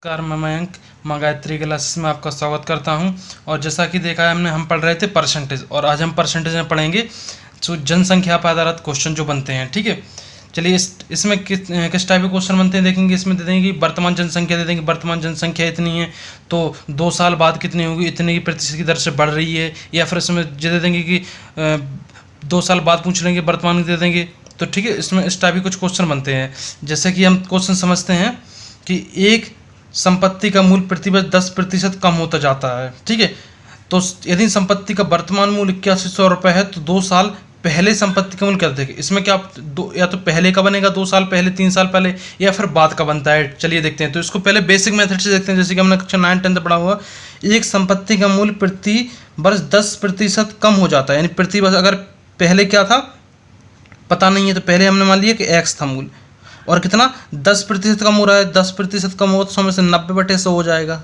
नमस्कार, मैं मयंक माँ गायत्री क्लासेस में आपका स्वागत करता हूं। और जैसा कि देखा है हमने, हम पढ़ रहे थे परसेंटेज, और आज हम परसेंटेज में पढ़ेंगे जो जनसंख्या पर आधारित क्वेश्चन जो बनते हैं। ठीक है, चलिए इसमें किस टाइप के क्वेश्चन बनते हैं देखेंगे। इसमें दे देंगे वर्तमान जनसंख्या, दे देंगे वर्तमान जनसंख्या इतनी है तो 2 साल बाद कितनी होगी, इतने की प्रतिशत की दर से बढ़ रही है। या फिर इसमें दे देंगे कि 2 साल बाद पूछ लेंगे, वर्तमान दे देंगे। तो ठीक है, इसमें इस टाइप के कुछ क्वेश्चन बनते हैं। जैसे कि हम क्वेश्चन समझते हैं कि एक संपत्ति का मूल्य प्रतिवर्ष 10% कम होता जाता है। ठीक है, तो यदि संपत्ति का वर्तमान मूल्य 8100 रुपये है तो 2 साल पहले संपत्ति का मूल्य क्या देखें। इसमें क्या या तो पहले का बनेगा 2 साल पहले, 3 साल पहले, या फिर बाद का बनता है। चलिए देखते हैं। तो इसको पहले बेसिक मेथड से देखते हैं, जैसे कि हमने कक्षा 9-10 पढ़ा हुआ। एक संपत्ति का मूल्य प्रति वर्ष 10% कम हो जाता है। यानी प्रति वर्ष, अगर पहले क्या था पता नहीं है तो पहले हमने मान लिया कि x था मूल्य, और कितना 10% कम हो रहा है। 10% कम हो तो 100 में से 90/100 हो जाएगा।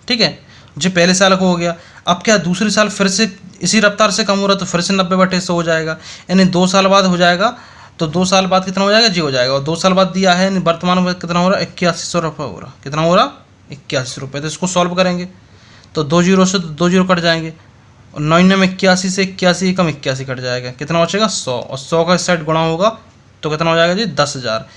ठीक है, जो पहले साल को हो गया। अब क्या दूसरे साल फिर से इसी रफ्तार से कम हो रहा है तो फिर से 90/100 हो जाएगा। यानी 2 साल बाद हो जाएगा। तो 2 साल बाद कितना हो जाएगा, जी हो जाएगा। और 2 साल बाद दिया है, वर्तमान में कितना हो रहा है, 8100 रुपये हो रहा। कितना हो रहा, 81 रुपये। तो इसको सॉल्व करेंगे तो 2 जीरो से 2 जीरो कट जाएंगे, और 9 में 81 से 81 कम 81 कट जाएगा। कितना बचेगा, 100। और 100 का इस साइड गुणा होगा तो कितना हो जाएगा जी, 10,000।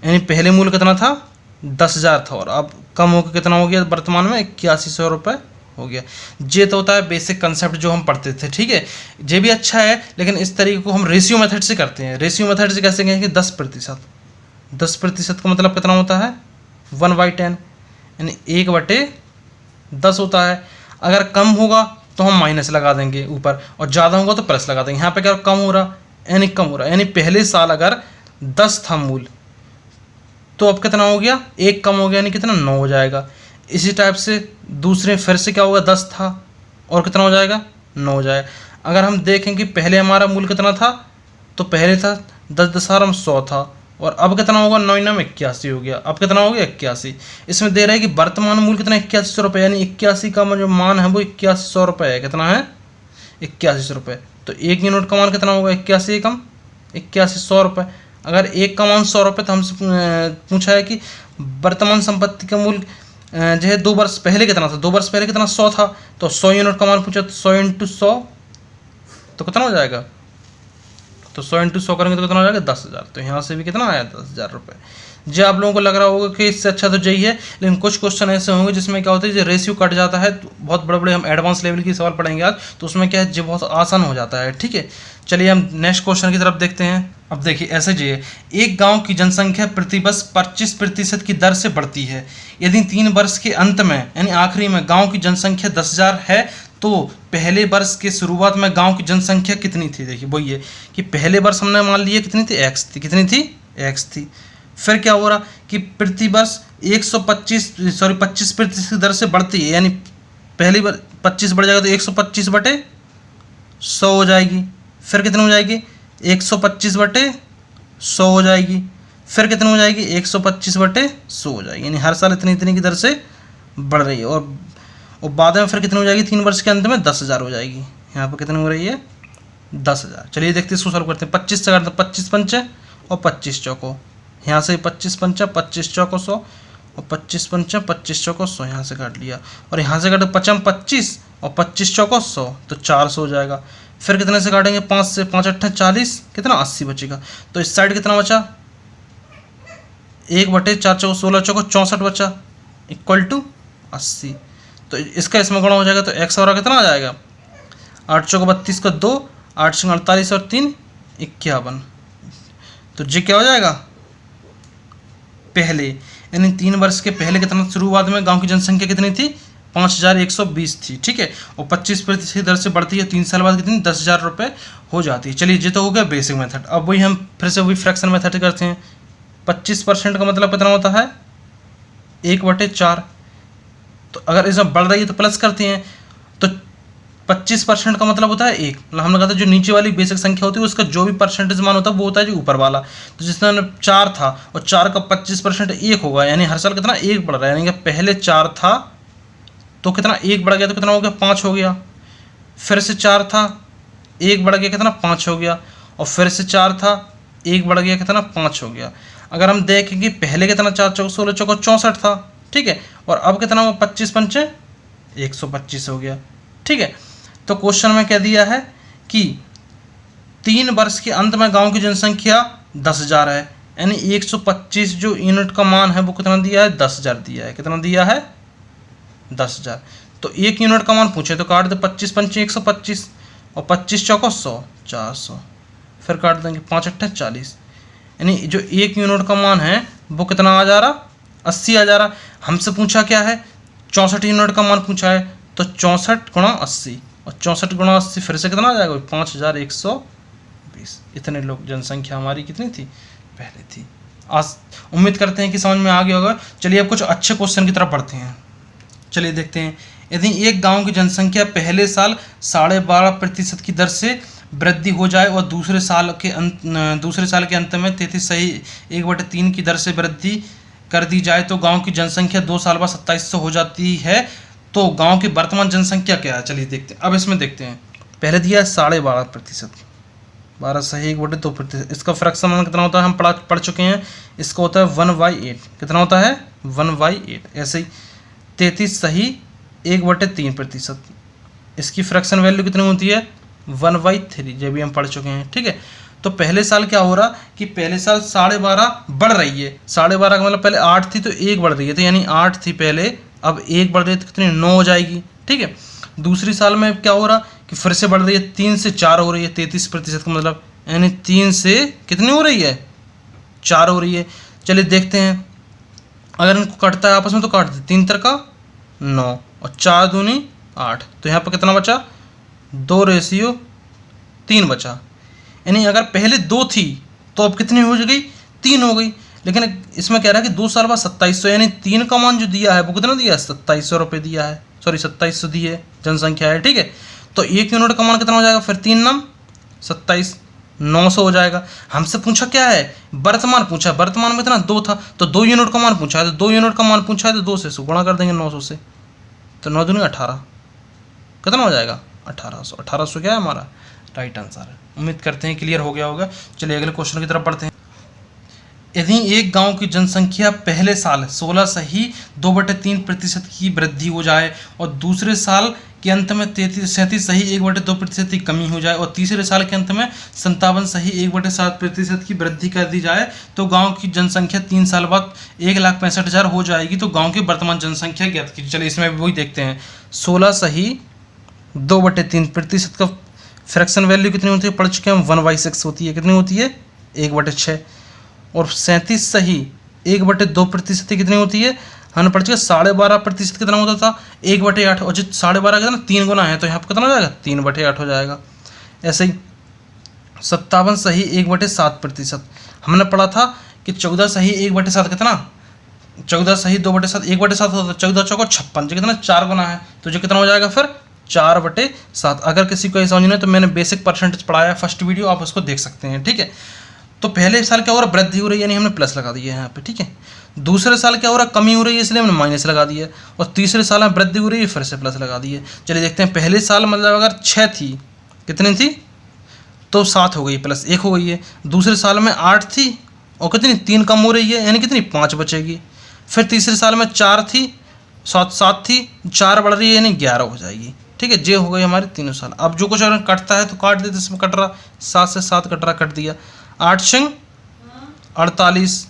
यानी पहले मूल्य कितना था, 10,000 था, और अब कम होकर कितना हो गया वर्तमान में, 8100 रुपये हो गया। ये तो होता है बेसिक कंसेप्ट जो हम पढ़ते थे। ठीक है, ये भी अच्छा है, लेकिन इस तरीके को हम रेशियो मेथड से करते हैं। रेशियो मेथड से कैसे कहेंगे, 10%। 10% का मतलब कितना होता है, 1/10, यानी 1/10 होता है। अगर कम होगा तो हम माइनस लगा देंगे ऊपर, और ज़्यादा होगा तो प्लस लगा देंगे। यहाँ पे क्या कम हो रहा, यानी कम हो रहा, यानी पहले साल अगर 10 था मूल्य तो अब कितना हो गया, 1 कम हो गया, यानी कितना, 9 हो जाएगा। इसी टाइप से दूसरे फिर से क्या होगा, 10 था और कितना हो जाएगा, 9 हो जाएगा। अगर हम देखें कि पहले हमारा मूल्य कितना था, तो पहले था 10,000 100 था, और अब कितना होगा, 9 में 81 हो गया। अब कितना हो गया, 81। इसमें दे रहा है कि वर्तमान मूल्य कितना, 8100 रुपये। यानी 81 का जो मान है वो 8100 रुपये है। कितना है, 8100 रुपये। तो 1 यूनिट का मान कितना होगा, 81 कम 8100 रुपये। अगर 1 का मान 100 रुपये, तो हमसे पूछा है कि वर्तमान संपत्ति का मूल्य जो है 2 वर्ष पहले कितना था। 2 वर्ष पहले कितना, 100 था। तो 100 यूनिट का मान पूछा, तो 100 × 100 तो कितना हो जाएगा, तो 100 × 100 करेंगे तो कितना हो जाएगा, 10,000। तो यहाँ से भी कितना आया, 10,000 रुपये। जो आप लोगों को लग रहा होगा कि इससे अच्छा तो यही है, लेकिन कुछ क्वेश्चन ऐसे होंगे जिसमें क्या होता है, जो रेशियो कट जाता है। तो बहुत बड़े बड़े हम एडवांस लेवल की सवाल पढ़ेंगे आज, तो उसमें क्या है, जो बहुत आसान हो जाता है। ठीक है, चलिए हम नेक्स्ट क्वेश्चन की तरफ देखते हैं। अब देखिए ऐसे जी है, एक गांव की जनसंख्या प्रतिवर्ष 25% की दर से बढ़ती है। यदि 3 वर्ष के अंत में यानी आखिरी में गांव की जनसंख्या 10,000 है तो पहले वर्ष के शुरुआत में गांव की जनसंख्या कितनी थी। देखिए वही है कि पहले वर्ष हमने मान लिया कितनी थी, x थी। कितनी थी, x थी। फिर क्या हो रहा कि प्रति वर्ष 25% की दर से बढ़ती है। यानी पहली बार 25 बढ़ जाएगा तो 125/100 हो जाएगी। फिर कितनी हो जाएगी, 125/100 हो जाएगी। फिर कितनी हो जाएगी, 125/100 हो जाएगी। यानी हर साल इतनी इतनी की दर से बढ़ रही है। और बाद में फिर कितनी हो जाएगी, 3 वर्ष के अंत में 10,000 हो जाएगी। यहाँ पर कितनी हो रही है, 10,000। चलिए देखते हैं, इसको सॉल्व करते हैं। 25 से करते हैं, 25 पंचे और 25 चौको। यहाँ से 25 पंचा 25 चौको 100, और 25 पंचा 25 चौको 100 यहाँ से काट लिया। और यहाँ से काटे 55 25 और 25 चौको 100, तो 400 हो जाएगा। फिर कितने से काटेंगे, 5 से, 5 8 40, कितना 80 बचेगा। तो इस साइड कितना बचा, 1/4 चौको 16 चौको 64 बचा, इक्वल टू 80। तो इसका इसमें गुणा हो जाएगा तो x और कितना आ जाएगा, 8 चौको 32 का 2, 8 से 48 और 3 51। तो जी क्या हो जाएगा, पहले यानी 3 वर्ष के पहले कितना शुरुआत में गांव की जनसंख्या कितनी थी, 5120 थी। ठीक है, और 25% दर से बढ़ती है। 3 साल बाद कितनी, 10,000 रुपये हो जाती है। चलिए ये तो हो गया बेसिक मेथड। अब वही हम फिर से वही फ्रैक्शन मेथड करते हैं। 25% का मतलब कितना होता है, 1/4। तो अगर इसमें बढ़ रही है तो प्लस करते हैं। तो 25% का मतलब होता है 1। मतलब हमने कहा था जो नीचे वाली बेसिक संख्या होती है उसका जो भी परसेंटेज मान होता है वो होता है जो ऊपर वाला। तो जिसमें 4 था और 4 का 25% 1 होगा, यानी हर साल कितना 1 बढ़ रहा है। यानी कि पहले 4 था तो कितना 1 बढ़ गया, तो कितना हो गया, 5 हो गया। फिर से 4 था, 1 बढ़ गया, कितना 5 हो गया। और फिर से 4 था, 1 बढ़ गया, कितना 5 हो गया। अगर हम देखें कि पहले कितना 4 चौको 16 चौको 64 था, ठीक है। और अब कितना हुआ, 25 पंचे 125 हो गया, ठीक है। तो क्वेश्चन में क्या दिया है कि 3 वर्ष के अंत में गांव की जनसंख्या 10,000 है, यानी 125 जो यूनिट का मान है वो कितना दिया है, 10,000 दिया है। कितना दिया है, 10,000। तो 1 यूनिट का मान पूछे तो काट दे, 25 पंचे 125 और 25 चौको 100, 400, फिर काट देंगे 5 अट्ठे 40, यानी जो 1 यूनिट का मान है वो कितना आ जा रहा, 80 आ जा रहा। हमसे पूछा क्या है, 64 यूनिट का मान पूछा है, तो 64 गुणा 80 और 64 गुणा 80 फिर से कितना आ जाएगा, 5120। इतने लोग जनसंख्या हमारी कितनी थी, पहले थी। आज उम्मीद करते हैं कि समझ में आ गया होगा। चलिए अब कुछ अच्छे क्वेश्चन की तरफ बढ़ते हैं। चलिए देखते हैं, यदि एक गांव की जनसंख्या पहले साल 12.5% की दर से वृद्धि हो जाए और दूसरे साल के अंत में 33.1/3 की दर से वृद्धि कर दी जाए तो गांव की जनसंख्या 2 साल बाद 2700 हो जाती है, तो गांव की वर्तमान जनसंख्या क्या है। चलिए देखते हैं। अब इसमें देखते हैं, पहले दिया है 12.5%, 12/1/2%। इसका फ्रैक्शन कितना होता है, हम पढ़ चुके हैं। इसका होता है 1/8। कितना होता है, 1/8। ऐसे ही 33.1/3%। इसकी फ्रैक्शन वैल्यू कितनी होती है, 1/3। ये भी हम पढ़ चुके हैं, ठीक है। तो पहले साल क्या हो रहा कि पहले साल 12.5 बढ़ रही है, 12.5 का मतलब पहले 8 थी तो 1 बढ़ रही है, तो यानी 8 थी पहले, अब 1 बढ़ रही है तो कितनी, 9 हो जाएगी, ठीक है। दूसरी साल में क्या हो रहा कि फिर से बढ़ रही है, 3 से 4 हो रही है, 33% का मतलब, यानी 3 से कितनी हो रही है, 4 हो रही है। चलिए देखते हैं, अगर इनको कटता है आपस में तो काट दे, 3 3 का 9 और 4 दूनी 8, तो यहाँ पर कितना बचा, 2:3 बचा। यानी अगर पहले 2 थी तो अब कितनी हो गई, 3 हो गई। लेकिन इसमें कह रहा है कि 2 साल बाद 2700, यानी 3 का मान जो दिया है वो कितना दिया है, 2700 रुपये दिया है, सॉरी 2700 दिए जनसंख्या है, ठीक है। तो 1 यूनिट का मान कितना हो जाएगा, फिर 3 नम 27, 900 हो जाएगा। हमसे पूछा क्या है, वर्तमान पूछा, वर्तमान में इतना 2 था तो 2 यूनिट का मान पूछा है, तो 2 यूनिट का मान पूछा है तो 2 से गुणा कर देंगे 900 से, तो 9 दूनी 18, कितना हो जाएगा, 1800। 1800 क्या है हमारा राइट आंसर है। उम्मीद करते हैं क्लियर हो गया होगा। चलिए अगले क्वेश्चन की तरफ बढ़ते हैं। यदि एक गांव की जनसंख्या पहले साल 16.3% की वृद्धि हो जाए और दूसरे साल के अंत में 37.1/2% की कमी हो जाए और तीसरे साल के अंत में 57.1/7% की वृद्धि कर दी जाए, तो गांव की जनसंख्या 3 साल बाद 1,65,000 हो जाएगी, तो गांव की वर्तमान जनसंख्या ज्ञात कीजिए। चलिए इसमें भी वही देखते हैं, 16.2/3% का फ्रैक्शन वैल्यू कितनी होती है, पढ़ चुके हैं, 1/6 होती है। कितनी होती है, 1/6। और 37.1/2% कितनी होती है, हमने पढ़ चुके 12.5% कितना होता था, 1/8। और जो 12.5 का ना 3 गुना है, तो यहाँ पर कितना हो जाएगा, 3/8 हो जाएगा। ऐसे ही 57.1/7%। हमने पढ़ा था कि 14.1/7 कितना, 14.2/7 1/7 होता है, 14 चौको 56, जो कितना 4 गुना है, तो जो कितना हो जाएगा फिर 4/7। अगर किसी को ऐसा समझना है तो मैंने बेसिक परसेंटेज पढ़ाया फर्स्ट वीडियो, आप उसको देख सकते हैं, ठीक है। तो पहले साल क्या हो रहा, वृद्धि हो रही है, यानी हमने प्लस लगा दिया है यहाँ पे, ठीक है। दूसरे साल क्या हो रहा, कमी हो रही है, इसलिए हमने माइनस लगा दिया। और तीसरे साल में वृद्धि हो रही है, फिर से प्लस लगा दिए। चलिए देखते हैं, पहले साल मतलब अगर 6 थी, कितनी थी, तो 7 हो गई, प्लस 1 हो गई है। दूसरे साल में 8 थी और कितनी 3 कम हो रही है, यानी कितनी 5 बचेगी। फिर तीसरे साल में 4 थी, 7 थी, 4 बढ़ रही है, यानी 11 हो जाएगी, ठीक है। ये हो गई हमारे 3 साल। अब जो कुछ अगर कटता है तो काट देते, इसमें कट रहा 7 से 7 कट रहा, कट दिया। 8 6 48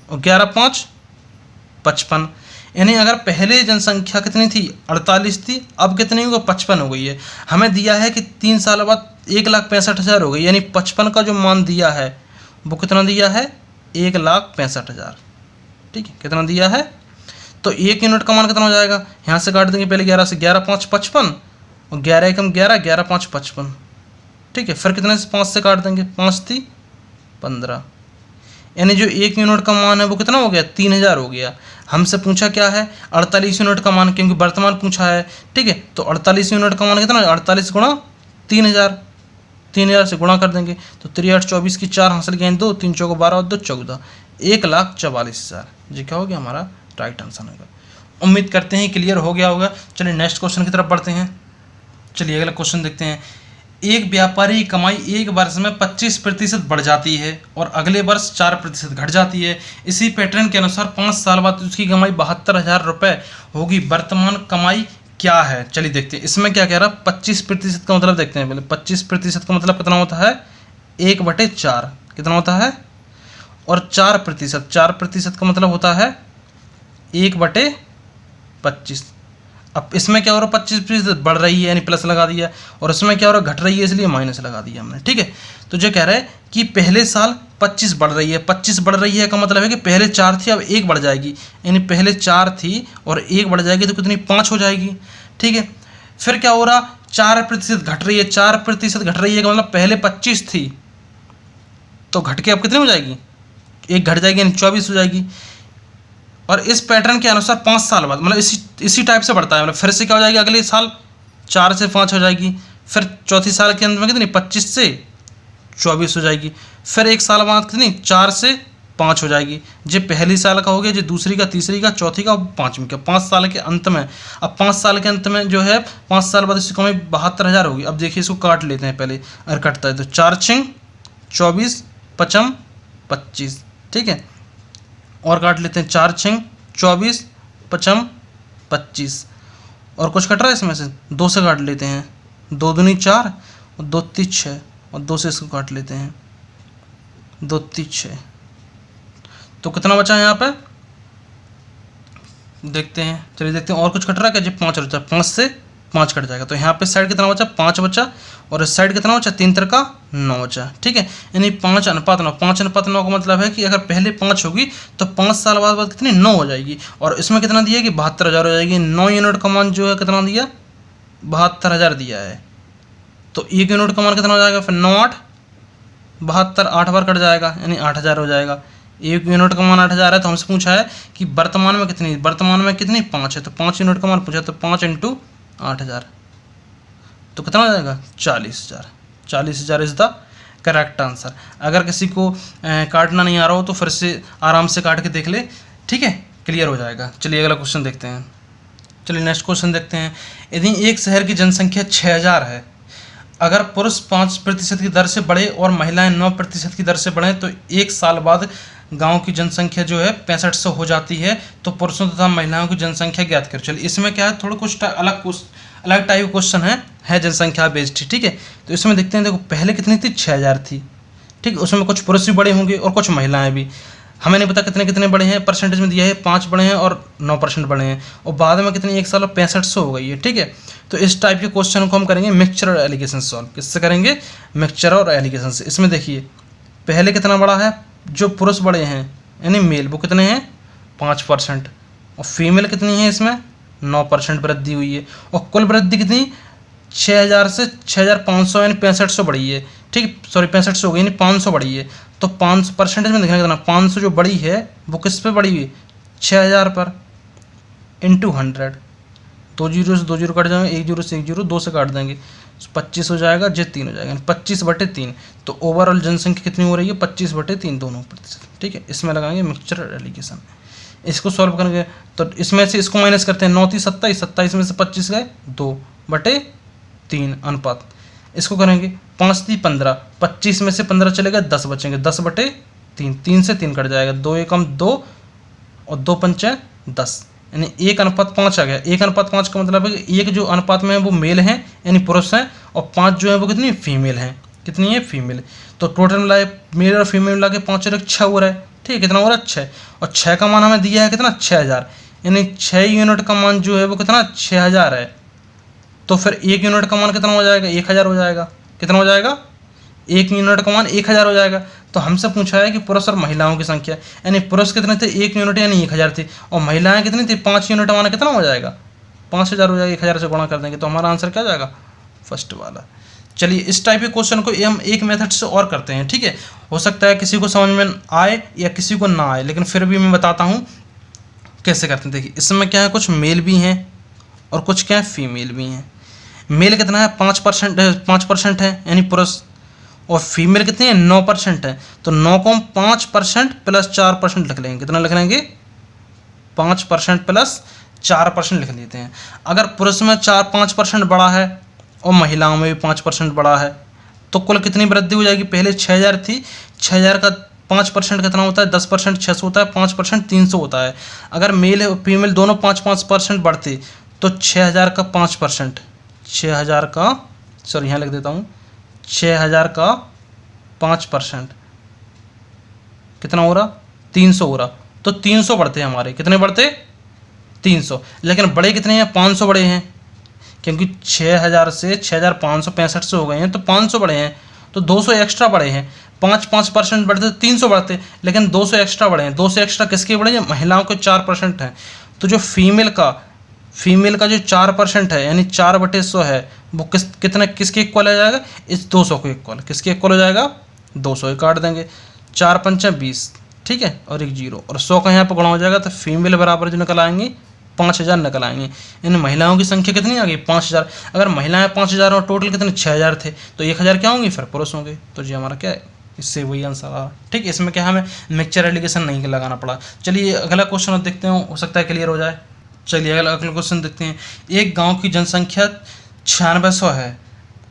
और 11 5 55, यानी अगर पहले जनसंख्या कितनी थी, 48 थी, अब कितनी हो गई, 55 हो गई है। हमें दिया है कि 3 साल बाद 1,65,000 हो गई, यानी 55 का जो मान दिया है वो कितना दिया है, 1,65,000, ठीक है। कितना दिया है, तो 1 यूनिट का मान कितना हो जाएगा, यहाँ से काट देंगे पहले 11 से, 11 5 55 और 11 एकम 11, 11 5 55, ठीक है। फिर कितने से 5 से काट देंगे, 5 थी 15, यानी जो 1 यूनिट का मान है वो कितना हो गया, 3,000 हो गया। हमसे पूछा क्या है, 48 यूनिट का मान, क्योंकि वर्तमान पूछा है, ठीक है। तो 48 यूनिट का मान कितना, 48 गुणा 3,000, 3,000 से गुणा कर देंगे तो 3 8 24 की 4 हासिल गए 2, 3 चौको 12 और 2 14, 1,44,000। जी क्या हो गया, हमारा राइट आंसर होगा। उम्मीद करते हैं क्लियर हो गया होगा। चलिए नेक्स्ट क्वेश्चन की तरफ बढ़ते हैं। चलिए अगला क्वेश्चन देखते हैं। एक व्यापारी की कमाई एक वर्ष में 25% बढ़ जाती है और अगले वर्ष 4% घट जाती है। इसी पैटर्न के अनुसार 5 साल बाद उसकी कमाई 72,000 रुपये होगी। वर्तमान कमाई क्या है? चलिए देखते हैं इसमें क्या कह रहा है। 25% का मतलब देखते हैं पहले। 25% का मतलब कितना होता है? 1/4 कितना होता है? और 4% का मतलब होता है 1/25। अब इसमें क्या हो रहा है? 25% बढ़ रही है यानी प्लस लगा दिया, और इसमें क्या हो रहा है? घट रही है इसलिए माइनस लगा दिया हमने। ठीक है, तो जो कह रहा है कि पहले साल 25 बढ़ रही है। 25 बढ़ रही है का मतलब है कि पहले 4 थी अब 1 बढ़ जाएगी, यानी पहले 4 थी और 1 बढ़ जाएगी तो कितनी? 5 हो जाएगी। ठीक है, फिर क्या हो रहा? 4% घट रही है। 4% घट रही है का मतलब पहले 25 थी तो घट के अब कितनी हो जाएगी? 1 घट जाएगी यानी 24 हो जाएगी। और इस पैटर्न के अनुसार 5 साल बाद मतलब इसी टाइप से बढ़ता है। मतलब फिर से क्या हो जाएगी? अगले साल 4 से 5 हो जाएगी, फिर चौथी साल के अंत में कितनी? 25 से 24 हो जाएगी, फिर एक साल बाद कितनी? 4 से 5 हो जाएगी। जो पहली साल का हो गया, जो दूसरी का, तीसरी का, चौथी का, पाँचवीं का। 5 साल के अंत में, अब 5 साल के अंत में जो है 5 साल बाद इसकी कमाई 72,000 होगी। अब देखिए इसको काट लेते हैं पहले, अगर कटता है तो 4 छिंग 24 पचम 25। ठीक है, और काट लेते हैं 4 छिंग 24 पचम 25। और कुछ कट रहा है इसमें से? 2 से काट लेते हैं। 2 दूनी 4 और 2 तीन 6 और 2 से इसको काट लेते हैं। 2 तीन 6 तो कितना बचा है यहाँ पे? देखते हैं, चलिए देखते हैं और कुछ कट रहा है क्या? जी 5 बचा, 5 से 5 कट जाएगा तो यहाँ पे साइड कितना बचा? 5 बचा, और इस साइड कितना बचा? 3 3 9 बचा। ठीक है, यानी 5:9। 5:9 का मतलब है कि अगर पहले 5 होगी तो 5 साल बाद कितनी? 9 हो जाएगी। और इसमें कितना दिया कि 72,000 हो जाएगी। 9 यूनिट का मान जो है कितना दिया? 72,000 दिया है। तो 1 यूनिट का मान कितना हो जाएगा? फिर 9 8 72, 8 बार कट जाएगा यानी 8,000 हो जाएगा। 1 यूनिट का मान 8,000 है, तो हमसे पूछा है कि वर्तमान में कितनी? वर्तमान में कितनी? 5 है, तो 5 यूनिट का मान पूछा, तो 5 × 8,000 तो कितना हो जाएगा? 40,000। 40,000 इज़ द करेक्ट आंसर। अगर किसी को काटना नहीं आ रहा हो तो फिर से आराम से काट के देख ले। ठीक है, क्लियर हो जाएगा। चलिए अगला क्वेश्चन देखते हैं। चलिए नेक्स्ट क्वेश्चन देखते हैं। यदि एक शहर की जनसंख्या 6,000 है, अगर पुरुष 5% की दर से बढ़े और महिलाएं 9% की दर से बढ़ें तो 1 साल बाद गांव की जनसंख्या जो है 6500 हो जाती है। तो पुरुषों तथा महिलाओं की जनसंख्या ज्ञात करो। चलिए इसमें क्या है, थोड़ा कुछ अलग टाइप क्वेश्चन है जनसंख्या बेस्ड। ठीक है, तो इसमें देखते हैं। देखो पहले कितनी थी? 6,000 थी। ठीक है, उसमें कुछ पुरुष भी बड़े होंगे और कुछ महिलाएं भी। हमें नहीं पता कितने कितने बड़े हैं, परसेंटेज में दिया है 5 बड़े हैं और 9% बड़े हैं, और बाद में कितनी? 1 साल में 6500 हो गई है। ठीक है, तो इस टाइप के क्वेश्चन को हम करेंगे मिक्सचर और एलिगेशन सॉल्व। किससे करेंगे? मिक्सचर और एलिगेशन से। इसमें देखिए पहले कितना बड़ा है? जो पुरुष बड़े हैं यानी मेल, वो कितने हैं? 5%, और फीमेल कितनी है? इसमें 9% वृद्धि हुई है। और कुल वृद्धि कितनी? 6,000 से 6,500 यानी 6500 बढ़ी है। ठीक, सॉरी 6500 हो गई यानी 500 बढ़ी है। तो 500 परसेंटेज में देखना कितना? 500 जो बड़ी है वो किस पे बढ़ी हुई? 6,000 पर, इंटू 100। 2 जीरो से 2 जीरो कट जाएंगे, 1 जीरो से 1 जीरो, 2 से काट देंगे, 25 हो जाएगा, जे 3 हो जाएगा, 25/3। तो ओवरऑल जनसंख्या कितनी हो रही है? 25/3 दोनों प्रतिशत। ठीक है, इसमें लगाएंगे मिक्सचर एलिगेशन। इसको सॉल्व करेंगे तो इसमें से इसको माइनस करते हैं। 9 3 27, 27 में से 25 गए, 2/3 अनुपात। इसको करेंगे 5 3 15, 25 में से 15 चलेगा, 10 बचेंगे, 10/3। 3 से 3 कट जाएगा, 2 एकम 2 और 2 पंचे 10, यानी 1:5 आ गया। 1:5 का मतलब है कि 1 जो अनुपात में है वो मेल हैं यानी पुरुष हैं, और 5 जो है वो कितनी? फीमेल हैं। कितनी है? फीमेल। तो टोटल मिलाए मेल और फीमेल मिला के 5 और 6 हो रहा है। ठीक है, कितना हो रहा है? 6। और 6 का मान हमें दिया है कितना? 6,000, यानी 6 यूनिट का मान जो है वो कितना? 6,000 है। तो फिर 1 यूनिट का मान कितना हो जाएगा? 1,000 हो जाएगा। कितना हो जाएगा? 1 यूनिट का मान 1,000 हो जाएगा। तो हमसे पूछा है कि पुरुष और महिलाओं की संख्या, यानी पुरुष कितने थे? 1 यूनिट यानी 1,000 थे, और महिलाएं कितनी थी? 5 यूनिट। माना कितना हो जाएगा? 5,000 हो जाएगा। 1,000 से गुणा कर देंगे तो हमारा आंसर क्या जाएगा? फर्स्ट वाला। चलिए इस टाइप के क्वेश्चन को हम एक मेथड से और करते हैं। ठीक है, हो सकता है किसी को समझ में आए या किसी को ना आए, लेकिन फिर भी मैं बताता हूँ कैसे करते हैं। देखिए इसमें क्या है, कुछ मेल भी हैं और कुछ क्या है? फीमेल भी हैं। मेल कितना है? 5% है यानी पुरुष, और फीमेल कितनी है? 9% है। तो 9 को हम 5% प्लस 4% लिख लेंगे। कितना लिख लेंगे? 5% प्लस 4% लिख लेते हैं। अगर पुरुष में 5% बड़ा है और महिलाओं में भी 5% बढ़ा है। तो कुल कितनी वृद्धि हो जाएगी? पहले 6000 थी, 6000 का 5% कितना होता है? 10%, 600 होता है, 5% 300 होता है। अगर मेल और फीमेल दोनों 5-5% बढ़ते तो 6000 का 5%, 6000 का, सॉरी यहाँ लिख देता हूँ, 6000 का 5% कितना हो रहा? 300 हो रहा। तो 300 बढ़ते हैं हमारे, कितने बढ़ते? 300। लेकिन बड़े कितने हैं? 500 बड़े हैं, क्योंकि 6000 से 6565 से हो गए हैं, तो 500 बड़े हैं, तो 200 एक्स्ट्रा बढ़े हैं। 5-5% बढ़ते तो 300 बढ़ते, लेकिन 200 एक्स्ट्रा बढ़े हैं। 200 एक्स्ट्रा किसके बढ़े हैं? महिलाओं के 4% हैं। तो जो फीमेल का जो 4% है, यानी 4/100 है, वो कितने किसके इक्वल आ जाएगा? इस 200 के इक्वल। किसके इक्वल हो जाएगा? 200 काट देंगे, 4×5 = 20, ठीक है, और एक 0, और 100 का यहाँ पर गुणा हो जाएगा, तो फीमेल बराबर जो निकल आएंगे 5000 निकल आएंगे। इन महिलाओं की संख्या कितनी आ गई? 5000। अगर महिलाएं 5000 और टोटल कितने? 6000 थे, तो 1000 क्या होंगे? फिर पुरुष होंगे। तो जी हमारा क्या है? इससे वही आंसर आ रहा। ठीक है, इसमें क्या हमें मिक्सचर एलिगेशन नहीं लगाना पड़ा। चलिए अगला क्वेश्चन अब देखते हो सकता है क्लियर हो जाए। चलिए अगला क्वेश्चन देखते हैं। एक गाँव की जनसंख्या 9600 है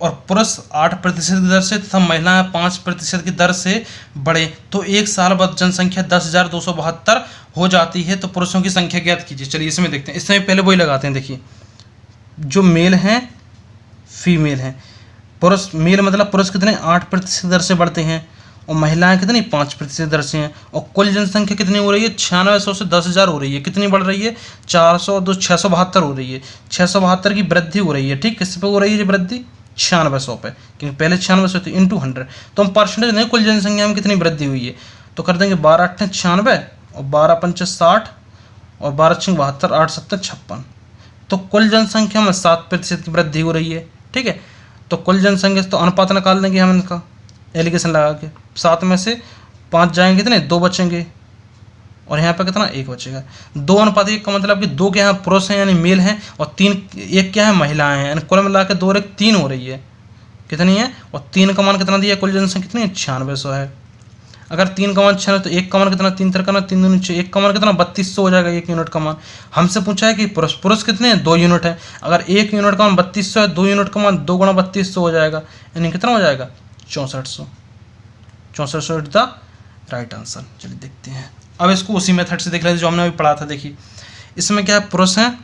और पुरुष 8% की दर से तथा महिलाएं 5% की दर से बढ़े तो एक साल बाद जनसंख्या 10,272 हो जाती है, तो पुरुषों की संख्या ज्ञात कीजिए। चलिए इसमें देखते हैं, इसमें पहले वही लगाते हैं। देखिए, जो मेल हैं, फीमेल हैं, पुरुष मेल मतलब पुरुष कितने? 8% दर से बढ़ते हैं, और महिलाएं कितनी? 5% दर से हैं, और कुल जनसंख्या कितनी हो रही है? 9600 से 10,000 हो रही है। कितनी बढ़ रही है? 400, 672 हो रही है। 672 की वृद्धि हो रही है। ठीक, किस पे हो रही है वृद्धि? 9600 पे, क्योंकि पहले 9600 थी, इंटू 100। तो हम परसेंटेज नहीं, कुल जनसंख्या में कितनी वृद्धि हुई है, तो कर देंगे 12×8 = 96, और 12×5 = 60, और 12×6 = 72, 8×7 = 56। तो कुल जनसंख्या में 7% की वृद्धि हो रही है। ठीक है, तो कुल जनसंख्या तो अनुपात निकाल देंगे हम इनका एलिगेशन लगा के। 7 में से 5 जाएंगे, कितने? 2 बचेंगे, और यहाँ पर कितना? 1 बचेगा। 2:1 का मतलब कि 2 के यहाँ पुरुष हैं यानी मेल हैं, और 1 क्या है? महिलाएं हैं, यानी कुल मिला के 2 और 1 3 हो रही है। कितनी है? और 3 का मान कितना दिया? कुल जनसंख्या कितनी है? 9600 है। अगर 3 का मान 96 तो 1 का मान कितना? 3 3 3 दूनी 6, 1 का मान कितना? 3200 हो जाएगा, 1 यूनिट का मान। हमसे पूछा है कि पुरुष कितने हैं? 2 यूनिट है। अगर 1 यूनिट का मान 3200 है, 2 यूनिट का मान 2 × 3200 हो जाएगा, यानी कितना हो जाएगा? 6400। 6400 इज द राइट आंसर। चलिए देखते हैं, अब इसको उसी मेथड से देख लेते जो हमने अभी पढ़ा था। देखिए, इसमें क्या है? पुरुष हैं,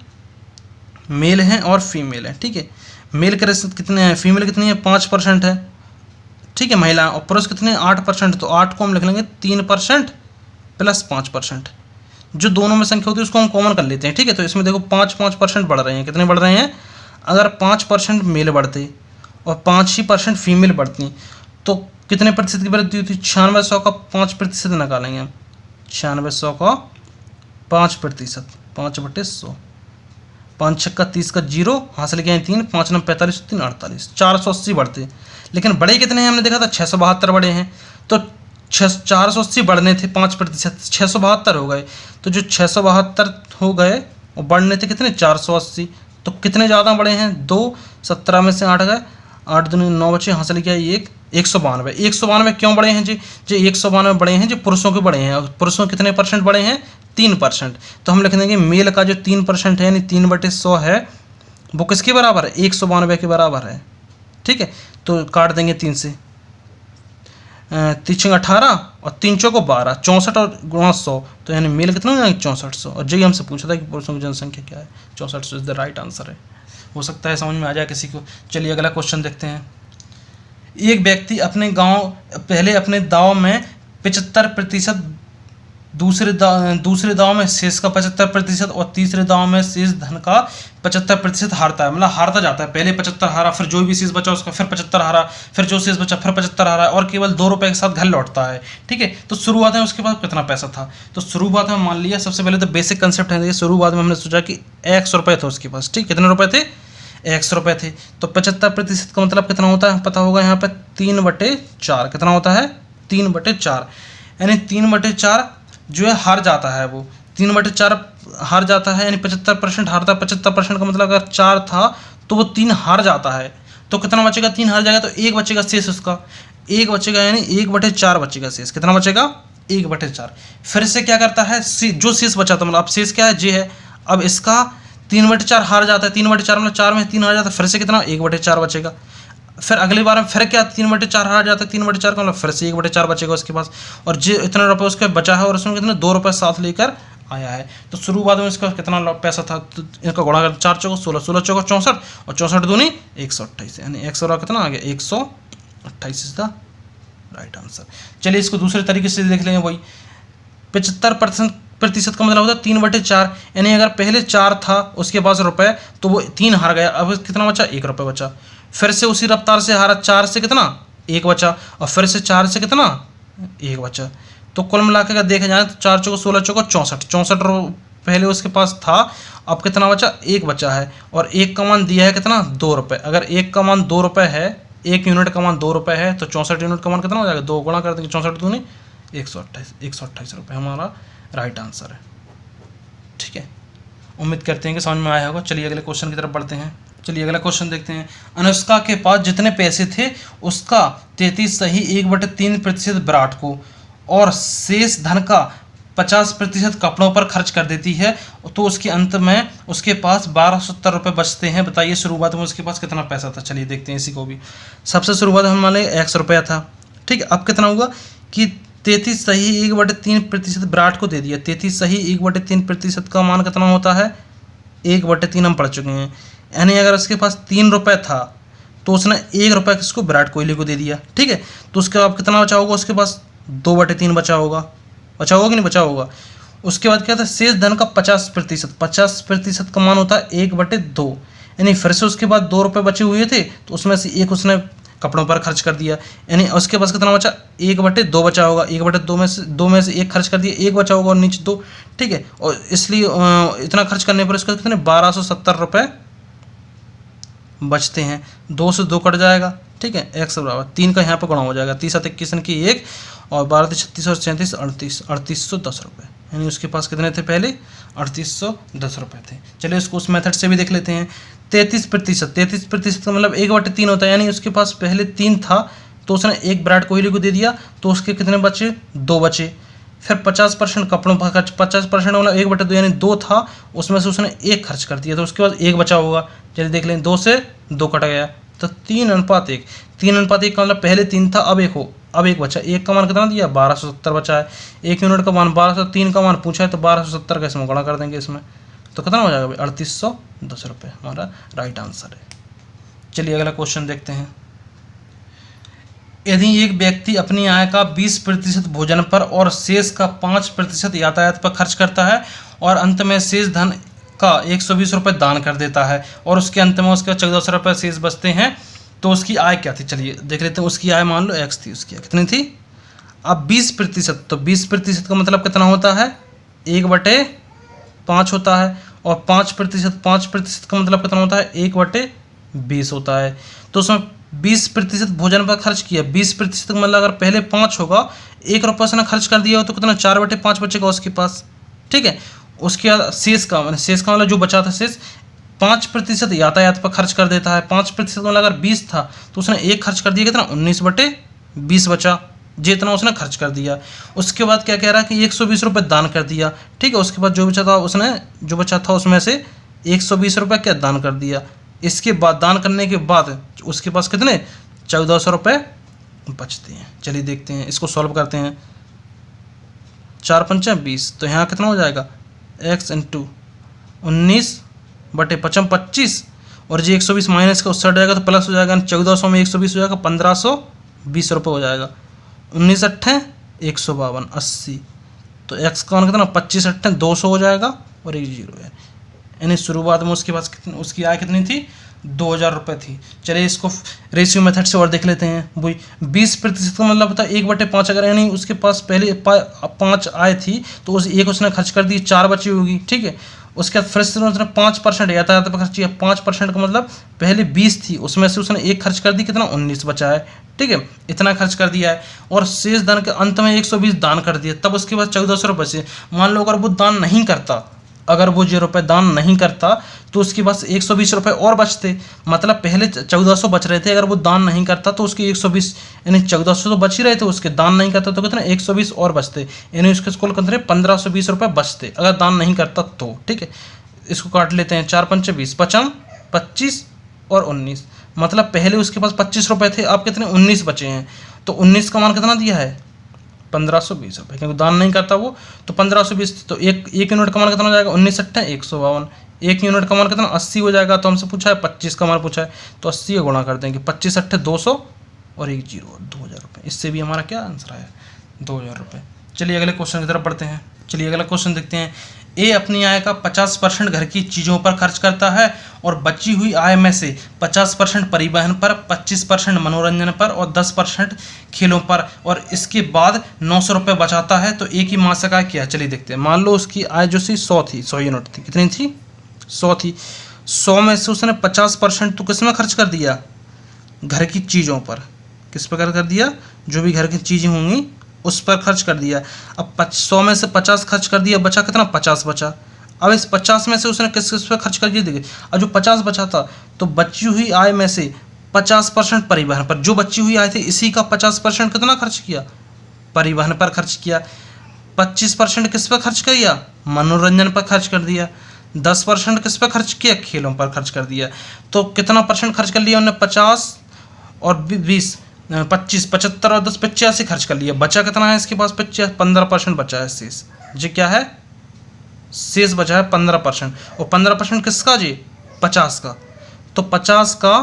मेल हैं और फीमेल है। ठीक है, मेल के रेशो कितने हैं? फीमेल कितनी है? 5% है। ठीक है, महिला, और पुरुष कितने? 8%। तो 8 को हम लिख लेंगे 3% + 5%। जो दोनों में संख्या होती है उसको हम कॉमन कर लेते हैं। ठीक है, तो इसमें देखो 5% बढ़ रहे हैं। कितने बढ़ रहे हैं? अगर 5% मेल बढ़ते और 5% फीमेल बढ़ती, तो कितने प्रतिशत की वृद्धि होती? 9600 का 5% निकालेंगे हम। 9600 का 5%, 5/100, 5 × 6 = 30 का 0 हासिल किया 3, 5 × 9 = 45, 3 × 48, 480 बढ़ते। लेकिन बड़े कितने हैं? हमने देखा था 672 बड़े हैं, तो 480 बढ़ने थे 5%, 672 हो गए। तो जो 672 हो गए और बढ़ने थे कितने? 480। तो कितने ज़्यादा बड़े हैं? 2, 17 में से 8 गए, 8 दूनी 9 बचे, हासिल किया 1, 192। 192 क्यों बड़े हैं जी? 192 बड़े हैं जो पुरुषों के बड़े हैं, और पुरुषों कितने % बड़े हैं? 3%। तो हम लिख देंगे मेल का जो 3% है, यानी 3/100 है, वो किसके बराबर है? 192 के बराबर है। ठीक है, तो काट देंगे 3 से, 3 × 18 और 3 × 4 = 12, 64 और गुणा 100, तो यानी मेल कितना हो जाएगा? 6400। और जी हमसे पूछा था कि पुरुषों की जनसंख्या क्या है? 6400 इज द राइट आंसर है। हो सकता है समझ में आ जाए किसी को। चलिए अगला क्वेश्चन देखते हैं। एक व्यक्ति अपने दांव में 75%, दूसरे दांव में शेष का 75% और तीसरे दांव में शेष धन का 75% हारता है। मतलब हारता जाता है, पहले 75 हारा, फिर जो भी शेष बचा उसका फिर 75 हारा, फिर जो शेष बचा फिर 75 हारा, और केवल 2 रुपये के साथ घर लौटता है। ठीक है, तो शुरुआत में उसके पास कितना पैसा था? तो शुरुआत में मान लिया, सबसे पहले तो बेसिक कंसेप्ट है, शुरुआत में हमने सोचा कि 100 रुपये थे उसके पास। ठीक, कितने रुपये थे? 100 रुपये थे। तो 75% का मतलब कितना होता है? पता होगा यहाँ पर 3/4। कितना होता है? 3/4, यानी 3/4 जो है हार जाता है, वो 3/4 हार जाता है, यानी 75% हारता है। 75% का मतलब अगर 4 था तो वो 3 हार जाता है, तो कितना बचेगा? 3 हार जाएगा, तो 1 बचेगा शेष उसका, 1 बचेगा, यानी 1/4 बचेगा शेष। कितना बचेगा? 1/4। फिर से क्या करता है? जो शेष बचा था, मतलब अब शेष क्या है? जे है। अब इसका 3/4 हार जाता है, 3/4 मतलब 4 में 3 हार जाता है, फिर से कितना 1/4 बचेगा। फिर अगली बार में फिर क्या 3/4 हार जाता है, 3/4 का मतलब फिर से 1/4 बचेगा उसके पास, और जो इतना रुपये उसके बचा है और उसमें कितने 2 रुपये साथ लेकर आया है। तो शुरुआत में इसका कितना पैसा था, तो इनका गुणा कर 4 चौको 16, 16 चौको 64 और 64 दूनी 128, यानी 100 कितना आ गया 128 इज द राइट आंसर। चलिए इसको दूसरे तरीके से देख लेंगे। वही 75% का मतलब होता है 3/4, यानी अगर पहले 4 था उसके पास रुपए तो वो 3 हार गया, अब कितना बचा 1 रुपये बचा, फिर से उसी रफ्तार से हारा, 4 से कितना 1 बचा, और फिर से 4 से कितना 1 बचा। तो कुल मिला के अगर देखा जाए तो 4 चौको 16 चौको 64 पहले उसके पास था, अब कितना बचा 1 बचा है, और 1 का मान दिया है कितना 2 रुपये। अगर 1 का मान 2 रुपये है, 1 यूनिट का मान 2 रुपये है, तो 64 यूनिट का मान कितना हो जाएगा 2 गुणा कर देंगे, 64 दूनी 128 रुपये हमारा राइट आंसर है। ठीक है, उम्मीद करते हैं कि समझ में आया होगा। चलिए अगले क्वेश्चन की तरफ बढ़ते हैं। चलिए अगला क्वेश्चन देखते हैं। अनुष्का के पास जितने पैसे थे उसका 33 सही 1/3% विराट को और शेष धन का 50% कपड़ों पर खर्च कर देती है, तो उसके अंत में उसके पास 1270 रुपये बचते हैं। बताइए शुरुआत में उसके पास कितना पैसा था। चलिए देखते हैं इसी को भी। सबसे शुरुआत हम मान लें 100 रुपया था। ठीक है, अब कितना हुआ कि 33 सही 1/3% विराट को दे दिया। 33 सही 1/3% का मान कितना होता है 1/3 हम पढ़ चुके हैं, यानी अगर उसके पास 3 रुपये था तो उसने 1 रुपये किसको विराट कोहली को दे दिया। ठीक है, तो उसके बाद कितना बचा होगा उसके पास 2/3 बचा होगा कि नहीं बचा होगा। उसके बाद क्या था शेष धन का 50% का मान होता है 1/2, यानी फिर से उसके बाद 2 रुपये बचे हुए थे तो उसमें से 1 उसने कपड़ों पर खर्च कर दिया, यानी उसके पास कितना बचा 1/2 बचा होगा। 1/2 में से 1 खर्च कर दिया, 1 बचा होगा और नीचे 2। ठीक है, और इसलिए इतना खर्च करने पर इसको कितने 1270 रुपये बचते हैं। 2 से 2 कट जाएगा। ठीक है, x बराबर 3 का यहाँ पर गुणा हो जाएगा, 30 21 की 1 और 12 36 और 37 3810 रुपये, यानी उसके पास कितने थे पहले 3810 रुपये थे। चलिए उसको उस मेथड से भी देख लेते हैं। 33% का मतलब 1/3 होता है, यानी उसके पास पहले 3 था तो उसने 1 विराट कोहली को दे दिया, तो उसके कितने बचे 2 बचे। फिर 50% कपड़ों पर खर्च, 50% मतलब 1/2 यानी 2 था, उसमें से उसने 1 खर्च कर दिया, तो उसके बाद 1 बचा होगा। चलिए देख लें, 2 से 2 कट गया तो 3:1। 3:1 का मतलब पहले 3 था, अब 1 बचा। 1 का मान कितना दिया 1270 बचा है। 1 यूनिट का मान 1200, 3 का मान पूछा है तो 1270 का इसमें गुणा कर देंगे इसमें, तो कितना हो जाएगा 3810 रुपये हमारा राइट आंसर है। चलिए अगला क्वेश्चन देखते हैं। यदि एक व्यक्ति अपनी आय का 20% भोजन पर और शेष का 5% यातायात पर खर्च करता है और अंत में शेष धन का 120 रुपये दान कर देता है और उसके अंत में उसके 1400 रुपये शेष बचते हैं, तो उसकी आय क्या थी। चलिए देख लेते हैं। उसकी आय मान लो x थी, उसकी आय कितनी थी अब 20%, तो 20% का मतलब कितना होता है 1/5 होता है, और 5% का मतलब कितना होता है 1/20 होता है। तो उसमें 20% भोजन पर खर्च किया। 20% का मतलब अगर पहले 5 होगा, 1 रुपये से ना खर्च कर दिया हो तो कितना 4/5 बचेगा उसके पास। ठीक है, उसके बाद शेष का मतलब जो बचा था शेष 5% यातायात पर खर्च कर देता है। 5% मतलब अगर 20 था तो उसने 1 खर्च कर दिया, कितना 19/20 बचा, जितना उसने खर्च कर दिया। उसके बाद क्या कह रहा है कि 120 रुपये दान कर दिया। ठीक है, उसके बाद जो बचा था उसमें से 120 रुपये क्या दान कर दिया। इसके बाद दान करने के बाद उसके पास कितने 1400 रुपये बचते हैं। चलिए देखते हैं, इसको सॉल्व करते हैं। 4×5 20, तो यहाँ कितना हो जाएगा x × 19/5 25, और जी 120 माइनस का उससे हट जाएगा तो प्लस हो जाएगा, 1400 में 120 हो जाएगा 1520 रुपये हो जाएगा। 19×8 152 80, तो x का मान कितना 25×8 200 हो जाएगा और 1 0 है, यानी शुरुआत में उसके पास उसकी आय कितनी थी 2000 रुपये थी। चलिए इसको रेशियो मेथड से और देख लेते हैं। वही 20% का मतलब होता है 1/5, अगर यानी उसके पास पहले 5 आय थी तो उस 1 उसने खर्च कर दी, 4 बची होगी। ठीक है, उसके बाद फिर से उसने 5% यातायात पर खर्च किया। 5% का मतलब पहले 20 थी, उसमें से उसने 1 खर्च कर दी, कितना 19 बचा है। ठीक है, इतना खर्च कर दिया है, और शेष धन के अंत में 120 दान कर दिया, तब उसके बाद 1400 रुपये बचे। मान लो अगर वो दान नहीं करता, अगर वो 0 रुपये दान नहीं करता तो उसके पास 120 रुपये और बचते, मतलब पहले 1400 बच रहे थे, अगर वो दान नहीं करता तो उसके 120 यानी 1400 तो बच ही रहे थे, उसके दान नहीं करता तो कितने 120 और बचते, यानी उसके कुल कितने 1520 रुपये बचते अगर दान नहीं करता तो। ठीक है, इसको काट लेते हैं, 4 पंचे 20, 55 25 और 19, मतलब पहले उसके पास 25 रुपये थे, अब कितने 19 बचे हैं। तो 19 का मान कितना दिया है 1520 रुपये, क्योंकि दान नहीं करता वो, तो 1520। तो एक यूनिट का मान कितना हो जाएगा 19 अट्ठे 152, एक यूनिट का मान कितना 80 हो जाएगा। तो हमसे पूछा है 25 का मान पूछा है, तो 80 गुणा कर देंगे, 25 अट्ठे 200 और 1 0 2000 रुपये। इससे भी हमारा क्या आंसर आया 2000 रुपये। चलिए अगले क्वेश्चन की तरफ बढ़ते हैं। चलिए अगला क्वेश्चन देखते हैं। ए अपनी आय का 50% घर की चीज़ों पर खर्च करता है और बची हुई आय में से 50% परिवहन पर, 25% मनोरंजन पर और 10% खेलों पर, और इसके बाद 900 रुपये बचाता है। तो ए की मासिक आय क्या है, चलिए देखते हैं। मान लो उसकी आय जो थी 100 थी, 100 यूनिट थी, कितनी थी 100 थी। 100 में से उसने 50% तो किस में खर्च कर दिया, घर की चीज़ों पर। किस पर कर दिया, जो भी घर की चीज़ें होंगी उस पर खर्च कर दिया। अब 100 में से 50 खर्च कर दिया, बचा कितना 50 बचा। अब इस 50 में से उसने किस किस पर खर्च कर दिया, देखिए अब जो 50 बचा था तो बची हुई आय में से 50% परिवहन पर, जो बची हुई आय थी इसी का 50% कितना खर्च किया, परिवहन पर खर्च किया। 25% किस पर खर्च किया, मनोरंजन पर खर्च कर दिया। 10% किस पर खर्च किया, खेलों पर खर्च कर दिया। तो कितना परसेंट खर्च कर लिया उन्होंने, 50 और 20 25 75 और 10 85 खर्च कर लिया। बचा कितना है इसके पास 15% बचा है शेष। जी क्या है, शेष बचा है 15%, और 15% किसका जी 50 का। तो 50 का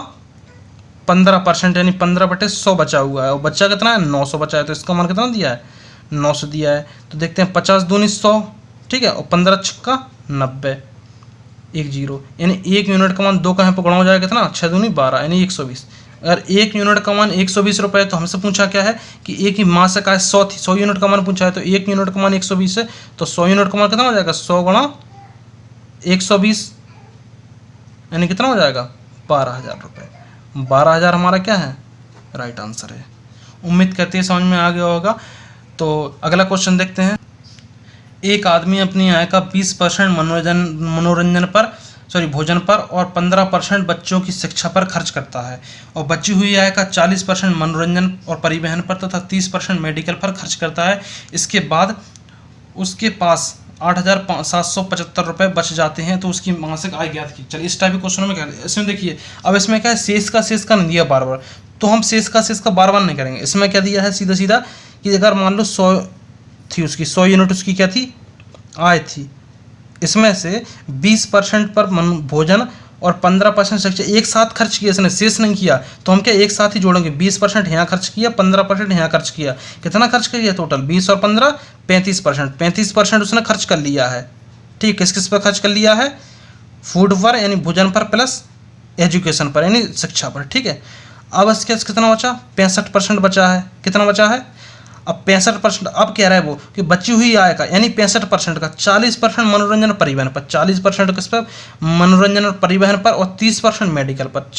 15% यानी 15/100 बचा हुआ है, और बचा कितना है 900 बचा है। तो इसका मान कितना दिया है 900 दिया है। तो देखते हैं 50 दूनी 100, ठीक है, और 15 छक्का 90, 1 0, यानी 1 यूनिट का मान 2 कहीं पर गुणा हो जाएगा कितना 6 दूनी 12 यानी 120। अगर 1 यूनिट का मान 120 रुपये, तो हमसे पूछा क्या है कि एक ही मासिक आय 100 थी, 100 यूनिट का मान पूछा है। तो 1 यूनिट का मान 120 है, तो 100 यूनिट का मान कितना हो जाएगा 100 गुणा 120 यानी कितना हो जाएगा 12,000 रुपये। 12,000 हमारा क्या है राइट आंसर है। उम्मीद करते हैं समझ में आ गया होगा। तो अगला क्वेश्चन देखते हैं। एक आदमी अपनी आय का 20% मनोरंजन पर भोजन पर और 15% बच्चों की शिक्षा पर खर्च करता है, और बची हुई आय का 40% मनोरंजन और परिवहन पर तथा 30% मेडिकल पर खर्च करता है। इसके बाद उसके पास 8,775 रुपये बच जाते हैं। तो उसकी मासिक आय ज्ञात की। चलिए इस टाइप के क्वेश्चनों में क्या है, इसमें देखिए अब इसमें क्या है शेष का नहीं दिया बार बार, तो हम शेष का बार बार नहीं करेंगे। इसमें क्या दिया है सीधा सीधा कि अगर मान लो 100 थी उसकी, 100 यूनिट उसकी क्या थी आय थी, इसमें से 20% पर भोजन और 15% शिक्षा एक साथ खर्च किया, इसने शेष नहीं किया। तो हम क्या एक साथ ही जोड़ेंगे, 20% यहाँ खर्च किया, 15% यहाँ खर्च किया। कितना खर्च किया टोटल 20 और 15 35%। 35% उसने खर्च कर लिया है, ठीक। किस किस पर खर्च कर लिया है, फूड पर यानी भोजन पर प्लस एजुकेशन पर यानी शिक्षा पर, ठीक है। अब इसके कितना बचा 65% बचा है। कितना बचा है अब 65%। अब कह रहा है वो कि बची हुई आय का यानी 65% का 40% मनोरंजन और परिवहन पर, 40% किस पर मनोरंजन और परिवहन पर, और 30% मेडिकल पर।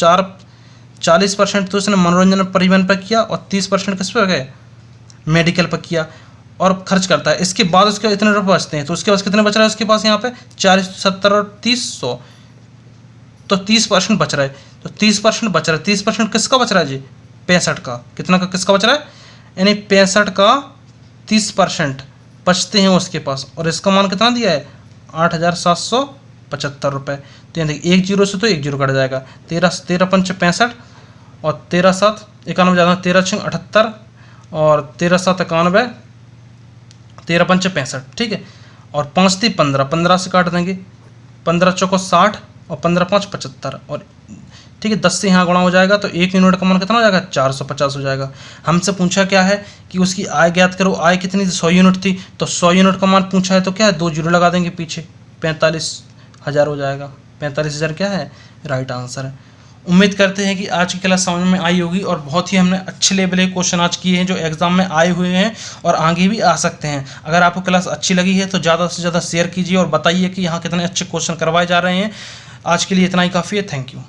40% तो उसने मनोरंजन और परिवहन पर किया और 30% किस पर गए मेडिकल पर किया और खर्च करता है। इसके बाद उसके इतने रुपये बचते हैं, तो उसके पास कितने बच रहा है उसके पास यहाँ पे 40 70 और 30 100, तो 30% बच रहा है। तो 30% बच रहा है। 30% किसका बच रहा है जी 65 का। कितना का किसका बच रहा है यानी 65 का 30% बचते हैं उसके पास, और इसका मान कितना दिया है 8,775 रुपये। तो यहाँ देखिए 1 0 से तो 1 0 कट जाएगा, 13 पंच 65 और 13 7 91 ज़्यादा 13 6 78 और 13 7 91 13 पंच 65, ठीक है। और 5 3 15, 15 से काट देंगे, 15 चौको 60 और 15 5 75, और ठीक है 10 से यहाँ गुणा हो जाएगा। तो 1 यूनिट का मान कितना हो जाएगा 450 हो जाएगा। हमसे पूछा क्या है कि उसकी आय ज्ञात करो। आय कितनी थी 100 यूनिट थी, तो 100 यूनिट का मान पूछा है तो क्या है 2 जीरो लगा देंगे पीछे, 45,000 हो जाएगा। 45,000 क्या है राइट आंसर है। उम्मीद करते हैं कि आज की क्लास समझ में आई होगी, और बहुत ही हमने अच्छे लेवल के क्वेश्चन आज किए हैं जो एग्जाम में आए हुए हैं और आगे भी आ सकते हैं। अगर आपको क्लास अच्छी लगी है तो ज़्यादा से ज़्यादा शेयर कीजिए और बताइए कि यहाँ कितने अच्छे क्वेश्चन करवाए जा रहे हैं। आज के लिए इतना ही काफ़ी है। Thank you.